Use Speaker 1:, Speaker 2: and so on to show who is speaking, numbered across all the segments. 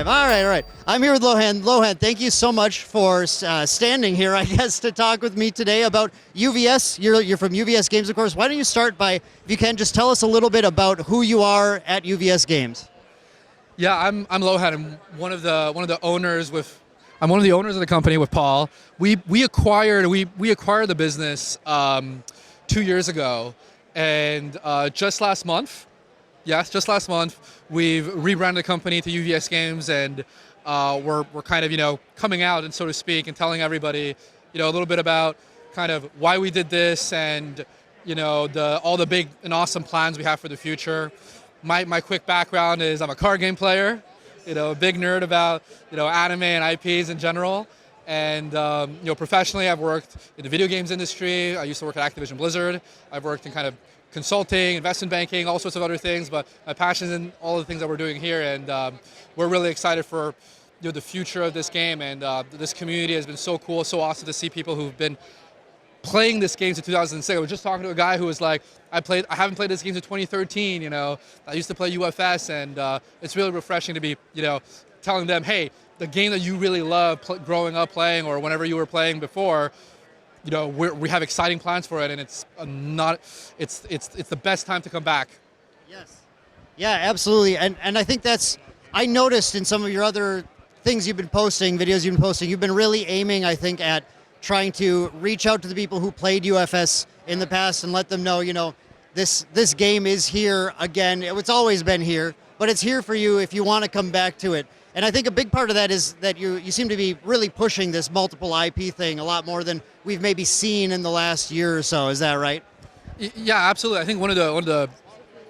Speaker 1: 5. All right, all right. I'm here with Luohan. Luohan, thank you so much for standing here, I guess, to talk with me today about UVS. You're from UVS Games, of course. Why don't you start by, if you can, just tell us a little bit about who you are at UVS Games.
Speaker 2: Yeah, I'm Luohan. I'm one of the owners with. I'm one of the owners of the company with Paul. We acquired the business 2 years ago, and just last month. Yes, just last month, we've rebranded the company to UVS Games, and we're kind of, coming out, and so to speak, and telling everybody, a little bit about kind of why we did this, and all the big and awesome plans we have for the future. My quick background is I'm a card game player, a big nerd about anime and IPs in general, and professionally I've worked in the video games industry. I used to work at Activision Blizzard. I've worked in kind of consulting, investment banking, all sorts of other things, but my passion is in all the things that we're doing here, and we're really excited for the future of this game, and this community has been so cool, so awesome to see people who've been playing this game since 2006. I was just talking to a guy who was like, I haven't played this game since 2013, I used to play UFS, and it's really refreshing to be, telling them, hey, the game that you really love growing up playing or whenever you were playing before, we have exciting plans for it, and it's the best time to come back.
Speaker 1: Yes. Yeah, absolutely. And I think I noticed in some of your other things you've been posting, videos you've been posting, you've been really aiming, I think, at trying to reach out to the people who played UFS in the past and let them know, this game is here again. It's always been here, but it's here for you if you want to come back to it. And I think a big part of that is that you seem to be really pushing this multiple IP thing a lot more than we've maybe seen in the last year or so. Is that right?
Speaker 2: Yeah, absolutely. I think one of the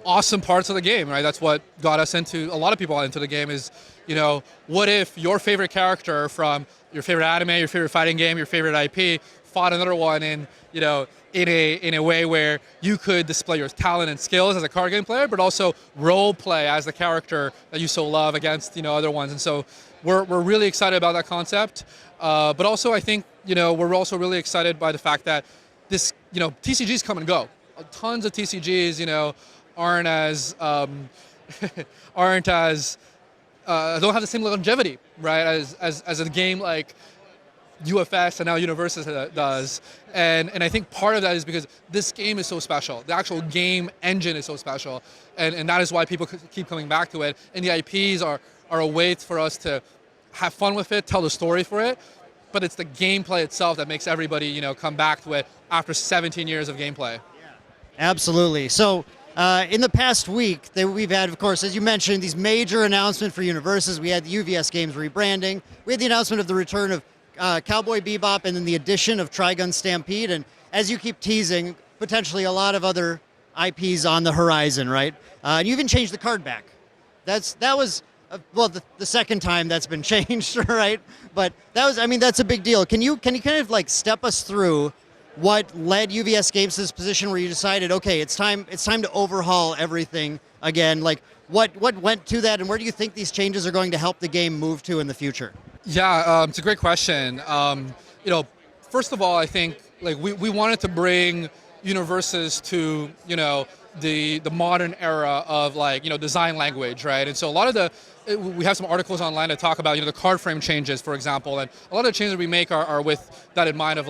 Speaker 2: awesome parts of the game, right? That's what got us a lot of people into the game is, what if your favorite character from your favorite anime, your favorite fighting game, your favorite IP fought another one in a way where you could display your talent and skills as a card game player, but also role play as the character that you so love against other ones. And so we're really excited about that concept. But also I think we're also really excited by the fact that this TCGs come and go. Tons of TCGs aren't as don't have the same longevity, right, as a game like UFS and now UNIVERSUS does, and I think part of that is because this game is so special. The actual game engine is so special, and that is why people keep coming back to it. And the IPs are a way for us to have fun with it, tell the story for it, but it's the gameplay itself that makes everybody come back to it after 17 years of gameplay.
Speaker 1: Yeah, absolutely. So. In the past week, we've had, of course, as you mentioned, these major announcements for UNIVERSUS. We had the UVS Games rebranding. We had the announcement of the return of Cowboy Bebop and then the addition of Trigun Stampede. And as you keep teasing, potentially a lot of other IPs on the horizon, right? And you even changed the card back. That was the second time that's been changed, right? But that's a big deal. Can you kind of like step us through what led UVS Games to this position where you decided, okay, it's time to overhaul everything again? Like, what went to that, and where do you think these changes are going to help the game move to in the future?
Speaker 2: Yeah, it's a great question. First of all, I think we wanted to bring UNIVERSUS to the modern era of design language, right? And so a lot of we have some articles online that talk about the card frame changes, for example, and a lot of the changes we make are with that in mind of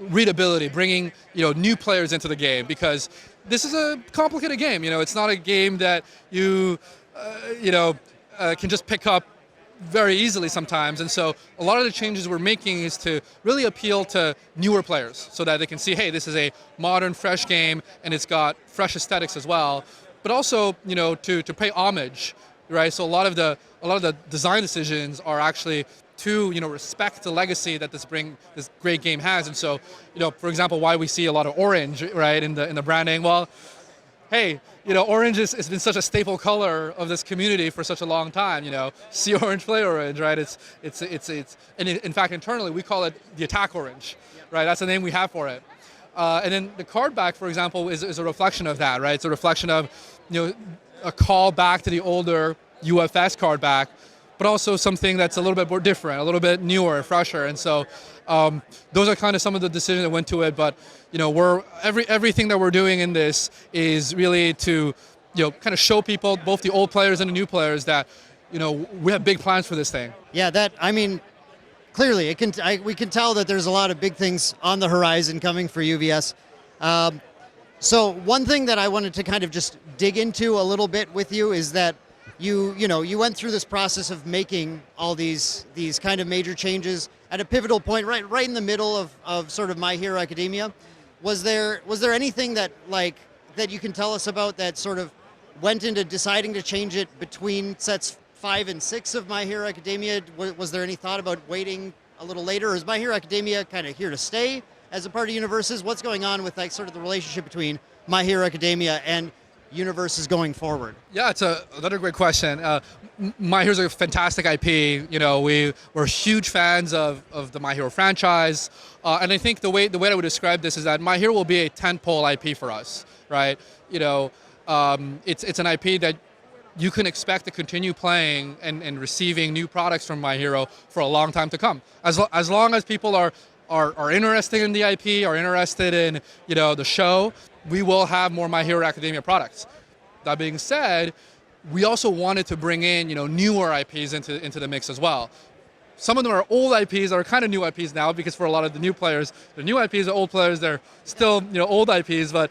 Speaker 2: readability, bringing new players into the game, because this is a complicated game. It's not a game that you can just pick up very easily sometimes, and so a lot of the changes we're making is to really appeal to newer players so that they can see, hey, this is a modern, fresh game, and it's got fresh aesthetics as well, but also to pay homage, right? So a lot of the design decisions are actually to respect the legacy that this great game has. And so for example, why we see a lot of orange, right, in the branding. Well, hey, orange has been such a staple color of this community for such a long time. See orange, play orange, right? And in fact, internally we call it the attack orange, right? That's the name we have for it. And then the card back, for example, is a reflection of that, right? It's a reflection of a call back to the older UFS card back, but also something that's a little bit more different, a little bit newer, fresher. And so those are kind of some of the decisions that went to it. But everything that we're doing in this is really to kind of show people, both the old players and the new players, that we have big plans for this thing.
Speaker 1: Yeah, clearly we can tell that there's a lot of big things on the horizon coming for UVS. So one thing that I wanted to kind of just dig into a little bit with you is that you went through this process of making all these kind of major changes at a pivotal point, right in the middle of sort of My Hero Academia. Was there anything that you can tell us about that sort of went into deciding to change it between sets 5 and 6 of My Hero Academia? Was there any thought about waiting a little later, or is My Hero Academia kind of here to stay as a part of UNIVERSUS? What's going on with sort of the relationship between My Hero Academia and UNIVERSUS going forward?
Speaker 2: Yeah, it's another great question. My Hero's a fantastic IP. We're huge fans of the My Hero franchise, and I think the way I would describe this is that My Hero will be a tentpole IP for us, right? It's an IP that you can expect to continue playing and receiving new products from My Hero for a long time to come. As long as people are interested in the IP, are interested in the show, we will have more My Hero Academia products. That being said, we also wanted to bring in newer IPs into the mix as well. Some of them are old IPs that are kind of new IPs now, because for a lot of the new players, the new IPs are old players. They're still old IPs, but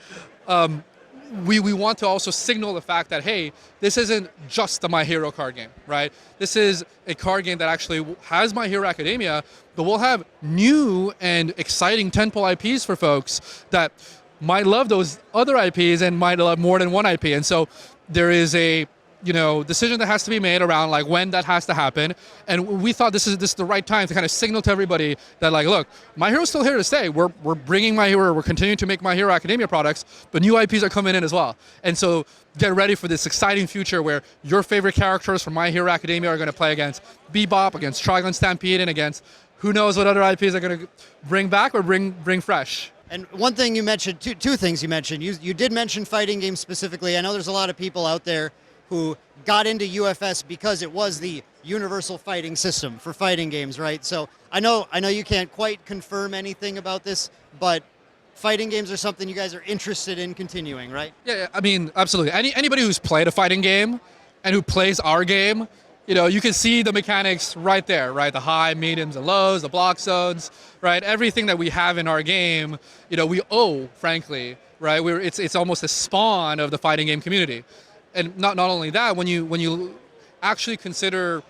Speaker 2: we want to also signal the fact that, hey, this isn't just a My Hero card game, right? This is a card game that actually has My Hero Academia, but we'll have new and exciting tentpole IPs for folks that might love those other IPs and might love more than one IP. And so there is a decision that has to be made around when that has to happen. And we thought this is the right time to kind of signal to everybody that look, My Hero's still here to stay. We're bringing My Hero, we're continuing to make My Hero Academia products, but new IPs are coming in as well. And so get ready for this exciting future where your favorite characters from My Hero Academia are going to play against Bebop, against Trigun Stampede, and against who knows what other IPs are going to bring back or bring fresh.
Speaker 1: And one thing you mentioned, two things you mentioned. You did mention fighting games specifically. I know there's a lot of people out there who got into UFS because it was the universal fighting system for fighting games, right? So I know you can't quite confirm anything about this, but fighting games are something you guys are interested in continuing, right?
Speaker 2: Yeah, I mean, absolutely. Anybody who's played a fighting game and who plays our game, you can see the mechanics right there, right? The high, mediums, and lows, the block zones, right? Everything that we have in our game, we owe, frankly, right? It's almost a spawn of the fighting game community. And not only that, when you actually consider,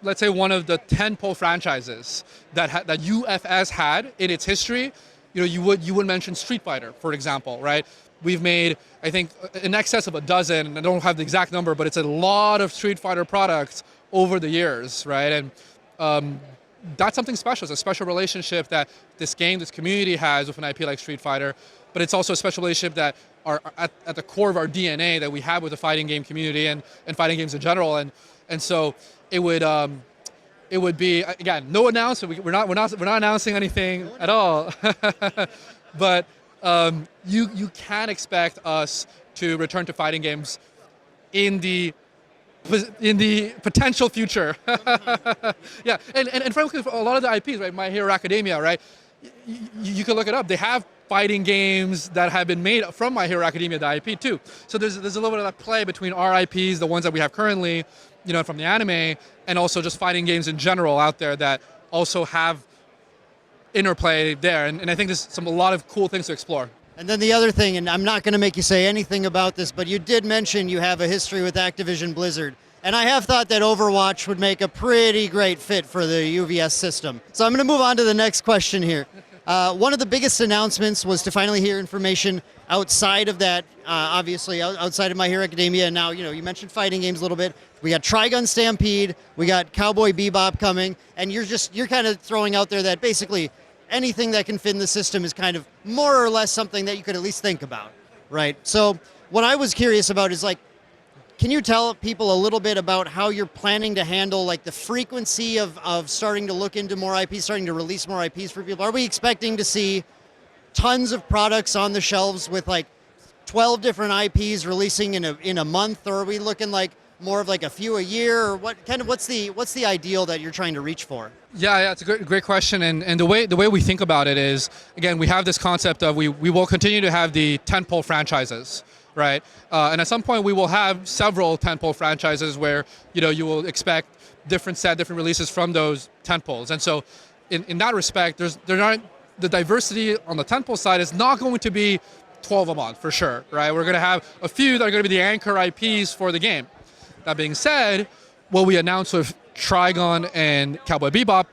Speaker 2: let's say one of the tentpole franchises that UFS had in its history, you would mention Street Fighter, for example, right? We've made, I think, in excess of a dozen, and I don't have the exact number, but it's a lot of Street Fighter products over the years, right? And that's something special. It's a special relationship that this community has with an IP like Street Fighter, but it's also a special relationship that are at the core of our DNA that we have with the fighting game community and fighting games in general. And so it would be, again, no announcement. We're not announcing anything at all. But you can expect us to return to fighting games in the potential future. Yeah, and frankly, for a lot of the IPs, right, My Hero Academia, right, you can look it up. They have fighting games that have been made from My Hero Academia, the IP too. So there's a little bit of that play between our IPs, the ones that we have currently, from the anime, and also just fighting games in general out there that also have interplay there. And I think there's a lot of cool things to explore.
Speaker 1: And then the other thing, and I'm not going to make you say anything about this, but you did mention you have a history with Activision Blizzard. And I have thought that Overwatch would make a pretty great fit for the UVS system. So I'm going to move on to the next question here. One of the biggest announcements was to finally hear information outside of that, obviously outside of My Hero Academia. And now, you mentioned fighting games a little bit. We got Trigun Stampede, we got Cowboy Bebop coming, and you're kind of throwing out there that basically anything that can fit in the system is kind of more or less something that you could at least think about, right? So what I was curious about is can you tell people a little bit about how you're planning to handle the frequency of starting to look into more IPs, starting to release more IPs for people? Are we expecting to see tons of products on the shelves with 12 different IPs releasing in a month, or are we looking more of a few a year, or what's the ideal that you're trying to reach for?
Speaker 2: Yeah, it's a great question, and the way we think about it is, again, we have this concept of we will continue to have the tentpole franchises, right? And at some point we will have several tentpole franchises where you will expect different releases from those tentpoles. And so in that respect, the diversity on the tentpole side is not going to be 12 a month for sure, right? We're going to have a few that are going to be the anchor IPs for the game. That being said, what we announced with Trigon and Cowboy Bebop,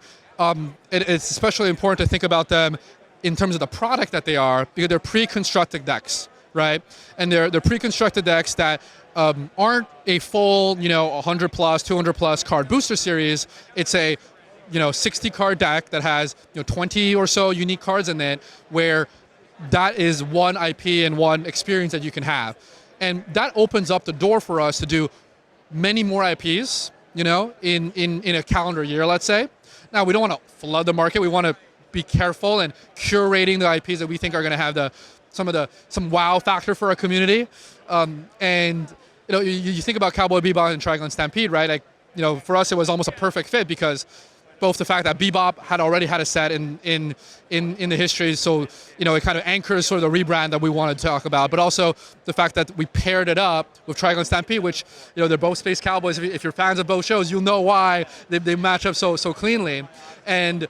Speaker 2: it's especially important to think about them in terms of the product that they are, because they're pre-constructed decks, right? And they're pre-constructed decks that aren't a full 100 plus, 200 plus card booster series. It's a 60 card deck that has 20 or so unique cards in it, where that is one IP and one experience that you can have. And that opens up the door for us to do many more IPs, in a calendar year, let's say. Now, we don't want to flood the market. We want to be careful and curating the IPs that we think are going to have some wow factor for our community. And you think about Cowboy Bebop and Trigon Stampede, right? Like, for us, it was almost a perfect fit, because both the fact that Bebop had already had a set in the history, so it kind of anchors sort of the rebrand that we wanted to talk about, but also the fact that we paired it up with Trigon Stampede, which they're both space cowboys. If you're fans of both shows, you'll know why they match up so cleanly, and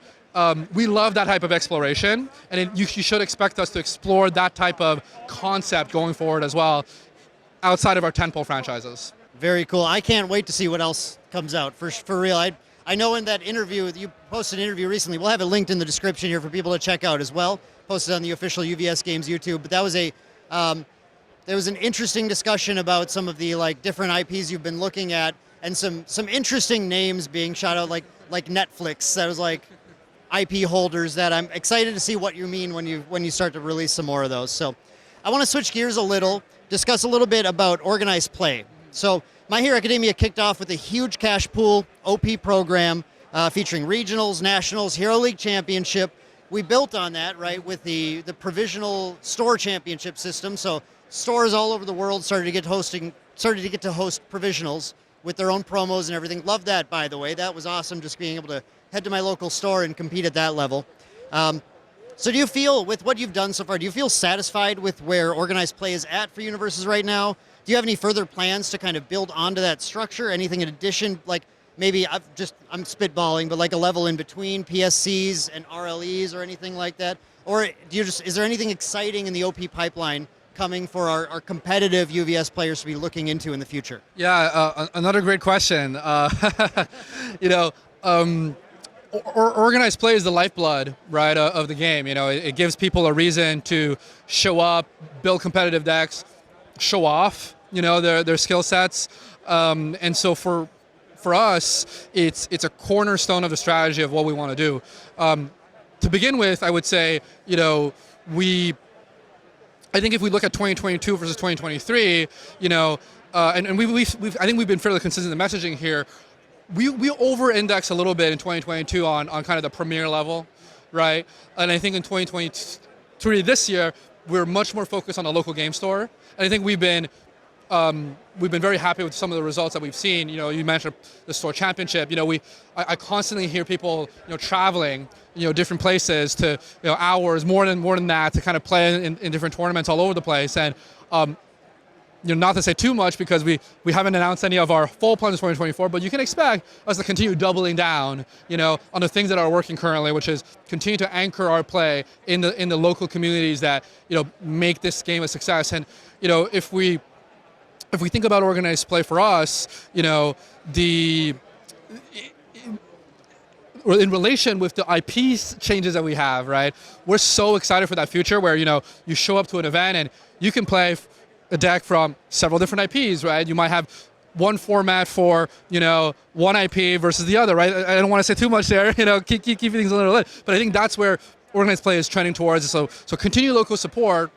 Speaker 2: we love that type of exploration, and you should expect us to explore that type of concept going forward as well, outside of our tentpole franchises.
Speaker 1: Very cool. I can't wait to see what else comes out. For real, I know in that interview, you posted an interview recently, we'll have it linked in the description here for people to check out as well, posted on the official UVS Games YouTube, but that was there was an interesting discussion about some of the different IPs you've been looking at, and some interesting names being shot out, like Netflix. That was like IP holders that I'm excited to see what you mean when you start to release some more of those. So I want to switch gears a little, discuss a little bit about organized play. So My Hero Academia kicked off with a huge cash pool OP program featuring regionals, nationals, Hero League Championship. We built on that, right, with the provisional store championship system. So stores all over the world started to get to host provisionals with their own promos and everything. Love that, by the way. That was awesome, just being able to head to my local store and compete at that level. So do you feel, with what you've done so far, do you feel satisfied with where organized play is at for UNIVERSUS right now? Do you have any further plans to kind of build onto that structure? Anything in addition, like maybe I'm spitballing, but like a level in between PSCs and RLEs or anything like that? Or is there anything exciting in the OP pipeline coming for our competitive UVS players to be looking into in the future?
Speaker 2: Yeah, another great question. Organized play is the lifeblood, right, of the game. It gives people a reason to show up, build competitive decks, show off, their skill sets, and so for us, it's a cornerstone of the strategy of what we want to do. To begin with, I would say, I think if we look at 2022 versus 2023, and I think we've been fairly consistent in the messaging here. We over-index a little bit in 2022 on kind of the premier level, right? And I think in 2023 this year, we're much more focused on the local game store. And I think we've been very happy with some of the results that we've seen. You mentioned the store championship. I constantly hear people, traveling, different places to, hours, more than that, to kind of play in different tournaments all over the place. And not to say too much, because we haven't announced any of our full plans for 2024, but you can expect us to continue doubling down, on the things that are working currently, which is continue to anchor our play in the local communities that, make this game a success. And, if we think about organized play for us, in relation with the IP changes that we have, right? We're so excited for that future where, you show up to an event and you can play a deck from several different IPs, right? You might have one format for, one IP versus the other, right? I don't want to say too much there, keep things a little lit. But I think that's where organized play is trending towards. So continue local support.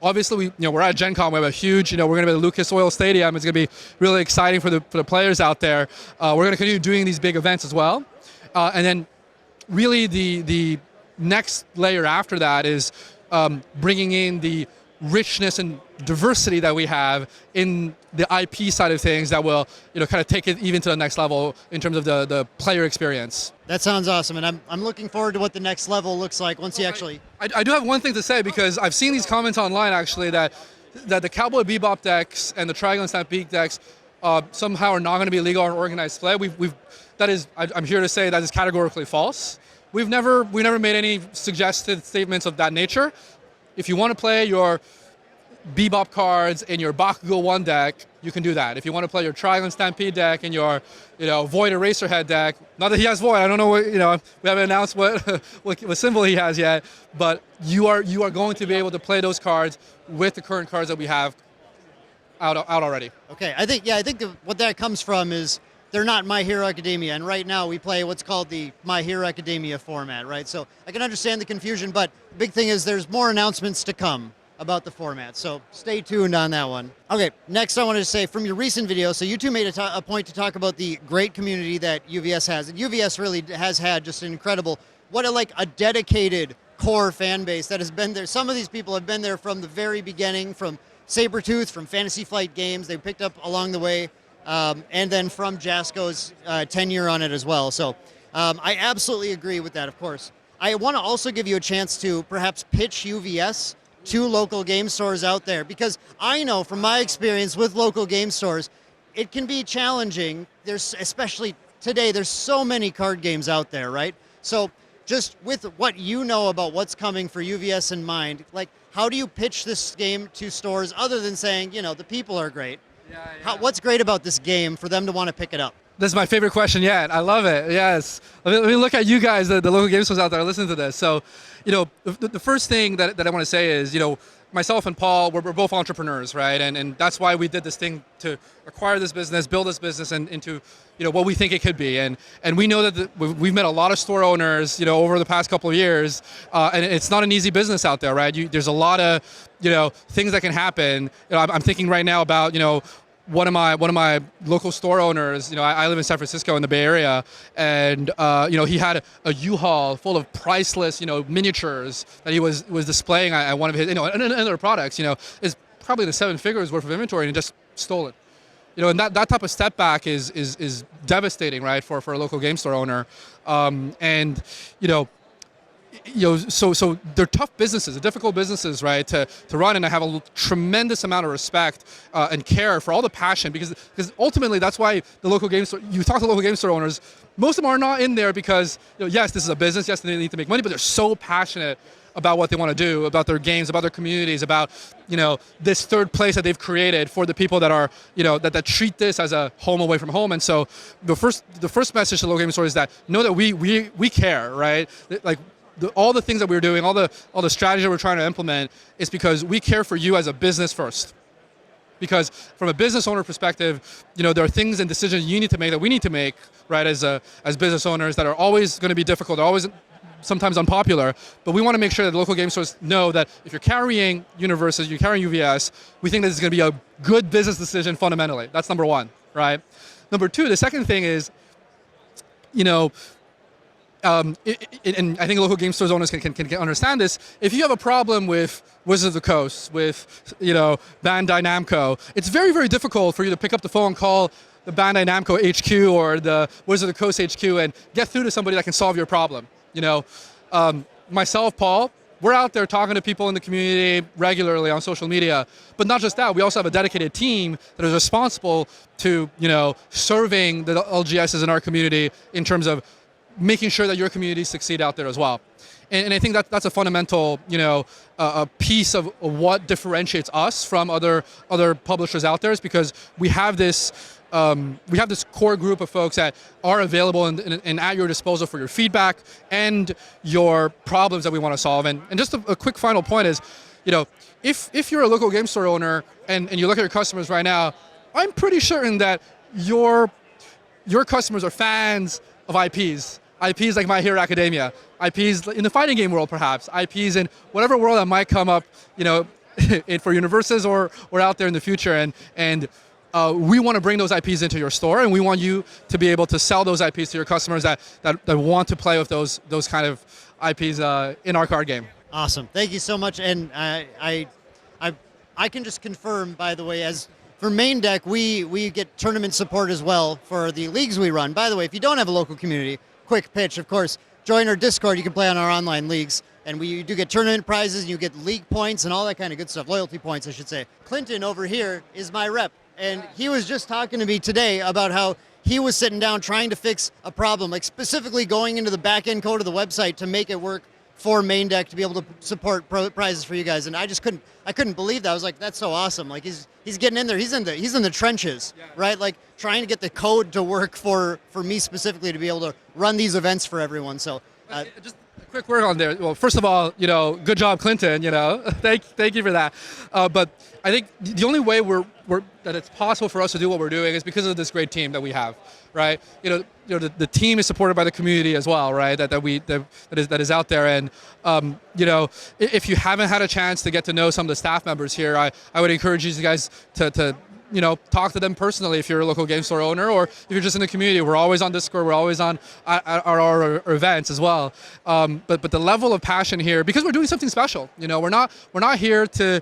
Speaker 2: Obviously, we're at Gen Con. We have a huge, we're going to be at the Lucas Oil Stadium. It's going to be really exciting for the players out there. We're going to continue doing these big events as well. And then really the next layer after that is bringing in the richness and diversity that we have in the IP side of things that will, kind of take it even to the next level in terms of the player experience.
Speaker 1: That sounds awesome, and I'm looking forward to what the next level looks like once you actually...
Speaker 2: I do have one thing to say, because I've seen these comments online actually that, that the Cowboy Bebop decks and the Triangle and Stampede decks somehow are not going to be legal or organized play. I'm here to say that is categorically false. We never made any suggested statements of that nature. If you want to play your Bebop cards in your Bakugo 1 deck, you can do that. If you want to play your Triangle and Stampede deck in your, Void Eraserhead deck, not that he has Void, I don't know what, we haven't announced what symbol he has yet, but you are going to be able to play those cards with the current cards that we have out already.
Speaker 1: Okay, I think what that comes from is they're not My Hero Academia, and right now we play what's called the My Hero Academia format, right? So I can understand the confusion, but the big thing is there's more announcements to come about the format, so stay tuned on that one. Okay, next I wanted to say, from your recent video, so you two made a point to talk about the great community that UVS has, and UVS really has had just an incredible, a dedicated core fan base that has been there. Some of these people have been there from the very beginning, from Sabretooth, from Fantasy Flight Games, they picked up along the way, and then from Jasco's tenure on it as well. So I absolutely agree with that, of course. I want to also give you a chance to perhaps pitch UVS to local game stores out there, because I know from my experience with local game stores, it can be challenging. There's, especially today, there's so many card games out there, right? So just with what you know about what's coming for UVS in mind, how do you pitch this game to stores other than saying, the people are great? Yeah. What's great about this game for them to want to pick it up?
Speaker 2: This is my favorite question yet. I love it. Yes. Let me look at you guys, the local game stores out there, listen to this. So, the first thing that I want to say is, myself and Paul, we're both entrepreneurs, right? And that's why we did this thing to acquire this business, build this business into, what we think it could be. And we know that we've met a lot of store owners, over the past couple of years, and it's not an easy business out there, right? There's a lot of, things that can happen. I'm thinking right now about, one of my local store owners, I live in San Francisco in the Bay Area, and he had a U-Haul full of priceless, miniatures that he was displaying at one of his, and other products, is probably the 7 figures worth of inventory, and he just stole it. And that type of step back is devastating, right, for a local game store owner, so they're tough businesses, they're difficult businesses, right, to run, and I have a tremendous amount of respect and care for all the passion, because ultimately that's why the local game store, you talk to local game store owners, most of them are not in there because, yes, this is a business, yes, they need to make money, but they're so passionate about what they want to do, about their games, about their communities, about, this third place that they've created for the people that are, that treat this as a home away from home. And so the first message to local game store is that know that we care, right? All the things that we're doing, all the strategies that we're trying to implement is because we care for you as a business first. Because from a business owner perspective, there are things and decisions you need to make that we need to make, right, as business owners that are always going to be difficult, always sometimes unpopular. But we want to make sure that the local game stores know that if you're carrying UNIVERSUS, you're carrying UVS, we think that it's going to be a good business decision fundamentally. That's number one, right? Number two, the second thing is, and I think local game stores owners can understand this. If you have a problem with Wizards of the Coast, with Bandai Namco, it's very, very difficult for you to pick up the phone, call the Bandai Namco HQ or the Wizards of the Coast HQ and get through to somebody that can solve your problem. Myself, Paul, we're out there talking to people in the community regularly on social media. But not just that, we also have a dedicated team that is responsible to serving the LGSs in our community in terms of making sure that your communities succeed out there as well. And I think that's a fundamental, a piece of what differentiates us from other publishers out there, is because we have this core group of folks that are available and at your disposal for your feedback and your problems that we want to solve. And just a quick final point is, if you're a local game store owner and you look at your customers right now, I'm pretty certain that your customers are fans of IPs like My Hero Academia, IPs in the fighting game world perhaps, IPs in whatever world that might come up, for UNIVERSUS or out there in the future. And we want to bring those IPs into your store, and we want you to be able to sell those IPs to your customers that want to play with those kind of IPs in our card game.
Speaker 1: Awesome. Thank you so much. And I can just confirm, by the way, as for Maindeck, we get tournament support as well for the leagues we run. By the way, if you don't have a local community, quick pitch, of course, join our Discord. You can play on our online leagues. and we do get tournament prizes, and you get league points and all that kind of good stuff, loyalty points, I should say. Clinton over here is my rep, and he was just talking to me today about how he was sitting down trying to fix a problem, like specifically going into the back-end code of the website to make it work for Maindeck to be able to support prizes for you guys, and I couldn't believe that. I was like, that's so awesome. Like he's getting in there. He's in the trenches, right? Like trying to get the code to work for me specifically to be able to run these events for everyone. So
Speaker 2: just a quick word on there. Well, first of all, good job, Clinton. Thank you for that. But I think the only way that it's possible for us to do what we're doing is because of this great team that we have, right? The team is supported by the community as well, right? That is out there, and if you haven't had a chance to get to know some of the staff members here, I would encourage you guys to talk to them personally if you're a local game store owner, or if you're just in the community. We're always on Discord. We're always on our events as well. But the level of passion here, because we're doing something special. We're not here to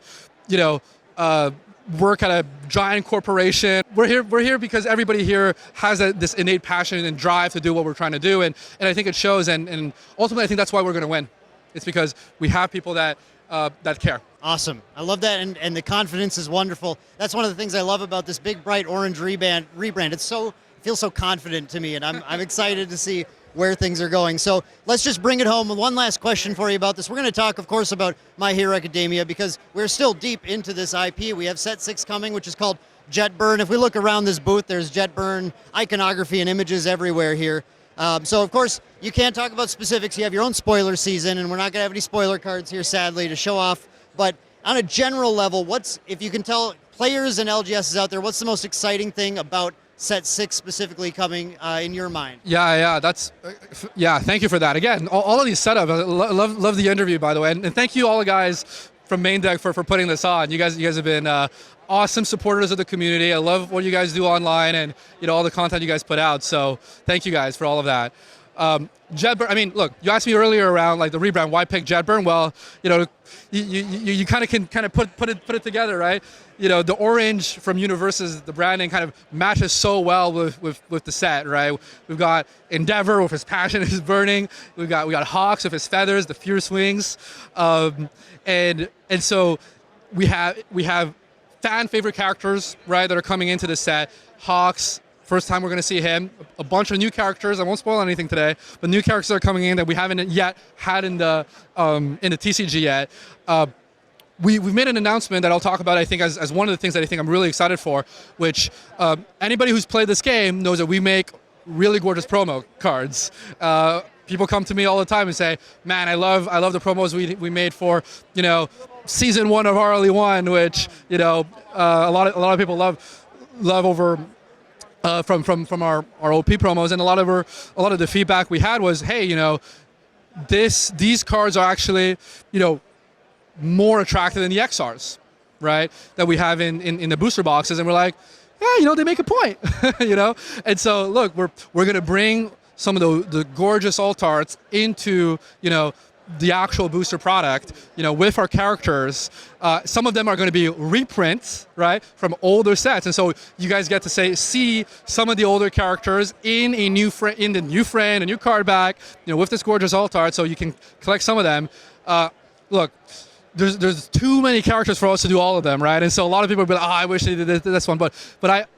Speaker 2: work at a giant corporation. We're here because everybody here has this innate passion and drive to do what we're trying to do, and I think it shows. And ultimately, I think that's why we're going to win. It's because we have people that care.
Speaker 1: Awesome. I love that, and the confidence is wonderful. That's one of the things I love about this big, bright orange rebrand. It feels so confident to me, and I'm excited to see where things are going. So let's just bring it home. One last question for you about this. We're going to talk, of course, about My Hero Academia, because we're still deep into this IP. We have set 6 coming, which is called JetBurn. If we look around this booth, there's JetBurn iconography and images everywhere here. So, of course, you can't talk about specifics. You have your own spoiler season, and we're not going to have any spoiler cards here, sadly, to show off. But on a general level, if you can tell players and LGSs out there, what's the most exciting thing about Set 6 specifically coming in your mind?
Speaker 2: Yeah, thank you for that. Again, all of these setups, I love the interview, by the way. And thank you all the guys from Maindeck for putting this on. You guys have been awesome supporters of the community. I love what you guys do online and all the content you guys put out. So thank you guys for all of that. JetBurn, I mean, look, you asked me earlier around like the rebrand, why pick JetBurn? Well, you kind of put it together, right? The orange from UNIVERSUS, the branding kind of matches so well with the set, right? We've got Endeavor with his passion, his burning. We got Hawks with his feathers, the fierce wings, and so we have fan favorite characters, right, that are coming into the set. Hawks. First time we're going to see him. A bunch of new characters. I won't spoil anything today, but new characters are coming in that we haven't yet had in the TCG yet. We've made an announcement that I'll talk about, I think, as one of the things that I think I'm really excited for, which anybody who's played this game knows that we make really gorgeous promo cards. People come to me all the time and say, man, I love the promos we made for, season 1 of RLE1, which, a lot of people love over from our OP promos, and a lot of the feedback we had was, hey, these cards are actually, more attractive than the XRs, right? That we have in the booster boxes, and we're like, yeah, they make a point, And so look, we're gonna bring some of the gorgeous alt arts into, the actual booster product, with our characters. Some of them are going to be reprints, right, from older sets, and so you guys get to see some of the older characters in the new frame, a new card back, with this gorgeous alt art, so you can collect some of them. Look, there's too many characters for us to do all of them, right? And so a lot of people will be like, I wish they did this one, but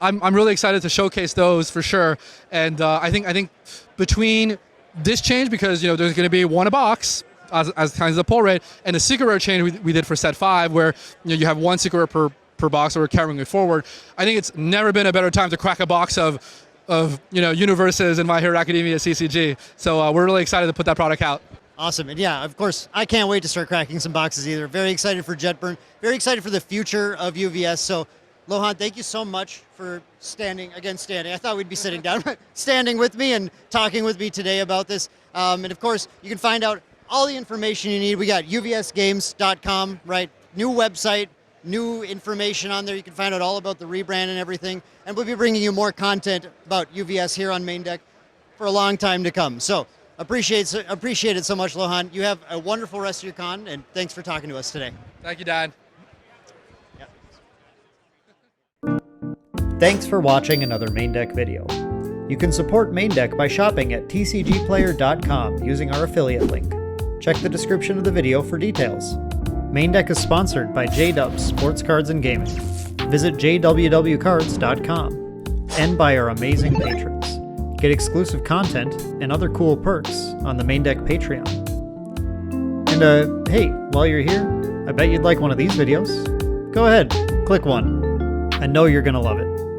Speaker 2: I'm really excited to showcase those for sure. And I think between this change, because there's going to be one a box, as kind of the pull rate, and the secret rare change we did for set 5, where you have one secret rare per box, so we're carrying it forward. I think it's never been a better time to crack a box of UNIVERSUS and My Hero Academia CCG. So we're really excited to put that product out.
Speaker 1: Awesome, and yeah, of course, I can't wait to start cracking some boxes either. Very excited for JetBurn. Very excited for the future of UVS. So, Luohan, thank you so much for standing. I thought we'd be sitting down, but standing with me and talking with me today about this. And of course, you can find out all the information you need. We got UVSgames.com, right? New website, new information on there. You can find out all about the rebrand and everything. And we'll be bringing you more content about UVS here on Maindeck for a long time to come. So appreciate it so much, Luohan. You have a wonderful rest of your con, and thanks for talking to us today.
Speaker 2: Thank you, Dad.
Speaker 3: Thanks for watching another Maindeck video. You can support Maindeck by shopping at tcgplayer.com using our affiliate link. Check the description of the video for details. Maindeck is sponsored by J-Dubs Sports Cards and Gaming. Visit jwwcards.com and by our amazing patrons. Get exclusive content and other cool perks on the Maindeck Patreon. And hey, while you're here, I bet you'd like one of these videos. Go ahead, click one. I know you're gonna love it.